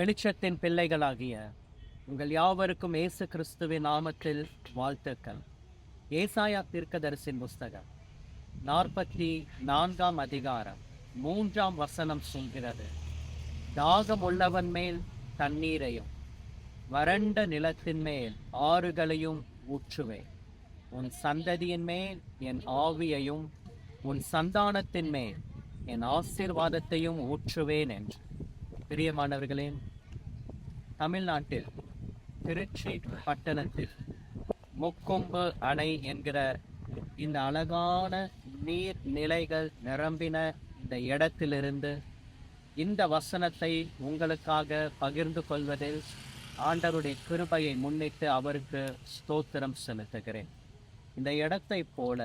வெளிச்சத்தின் பிள்ளைகளாகிய உங்கள் யாவருக்கும் இயேசு கிறிஸ்துவின் நாமத்தில் வாழ்த்துக்கள். ஏசாயா தீர்க்கதரிசியின் புஸ்தகம் 44 அதிகாரம் 3 சொல்கிறது, தாகம் உள்ளவன் மேல் தண்ணீரையும் வறண்ட நிலத்தின் மேல் ஆறுகளையும் ஊற்றுவேன். உன் சந்ததியின் மேல் என் ஆவியையும் உன் சந்தானத்தின் மேல் என் ஆசீர்வாதத்தையும் ஊற்றுவேன் என்று. பிரியமானவர்களே, தமிழ்நாட்டில் திருச்சி பட்டணத்தில் முக்கொம்பு அணை என்கிற இந்த அழகான நீர் நிலைகள் நிரம்பின இந்த இடத்திலிருந்து இந்த வசனத்தை உங்களுக்காக பகிர்ந்து கொள்வதில் ஆண்டவருடைய கிருபையை முன்னிட்டு அவருக்கு ஸ்தோத்திரம் செலுத்துகிறேன். இந்த இடத்தை போல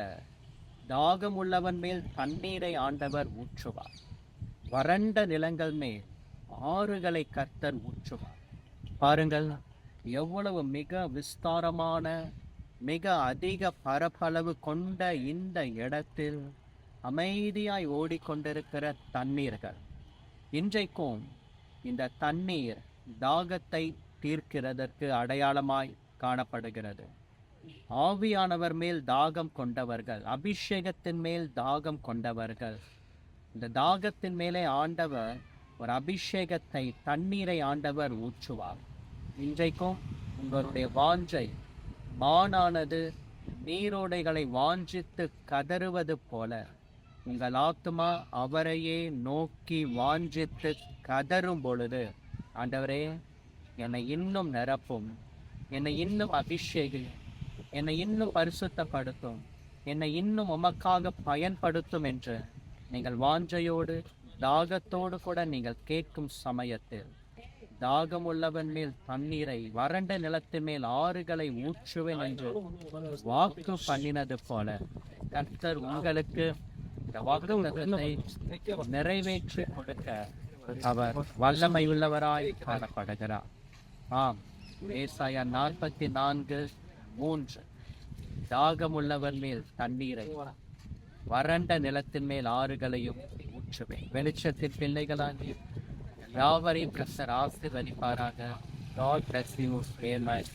தாகம் உள்ளவன் மேல் தண்ணீரை ஆண்டவர் ஊற்றுவார். வறண்ட நிலங்கள் மேல் ஆறுகளை கர்த்தர் ஊற்றுவார். பாருங்கள், எவ்வளவு மிக விஸ்தாரமான மிக அதிக பரப்பளவு கொண்ட இந்த இடத்தில் அமைதியாய் ஓடிக்கொண்டிருக்கிற தண்ணீர்கள். இன்றைக்கும் இந்த தண்ணீர் தாகத்தை தீர்க்கிறதற்கு அடையாளமாய் காணப்படுகிறது. ஆவியானவர் மேல் தாகம் கொண்டவர்கள், அபிஷேகத்தின் மேல் தாகம் கொண்டவர்கள், இந்த தாகத்தின் மேலே ஆண்டவர் ஒரு அபிஷேகத்தை, தண்ணீரை ஆண்டவர் ஊற்றுவார். இன்றைக்கும் உங்களுடைய வாஞ்சை, மானானது நீரோடைகளை வாஞ்சித்து கதறுவது போல உங்கள் ஆத்துமா அவரையே நோக்கி வாஞ்சித்து கதறும் பொழுது, ஆண்டவரே என்னை இன்னும் நிரப்பும், என்னை இன்னும் அபிஷேகம், என்னை இன்னும் பரிசுத்தப்படுத்தும், என்னை இன்னும் உமக்காக பயன்படுத்தும் என்று நீங்கள் வாஞ்சையோடு தாகத்தோடு கூட நீங்கள் கேட்கும் சமயத்தில், தாகம் உள்ளவன் மேல் தண்ணீரை, வறண்ட நிலத்தின் மேல் ஆறுகளை ஊற்றுவேன் என்று வாக்கு பண்ணினது போல கர்த்தர் உங்களுக்கு இந்த வாக்குத்தத்தத்தை நிறைவேற்றி கொடுக்க அவர் வல்லமை உள்ளவராய் காணப்படுகிறார். ஆம், ஏசாயா 44:3 தாகம் உள்ளவன் மேல் தண்ணீரை, வறண்ட நிலத்தின் மேல் ஆறுகளையும் ஊற்றுவேன். வெளிச்சத்தின் பிள்ளைகளாகி யாவரையும் கர்த்தர் ஆசீர்வதிப்பாராக. God bless you. Amen.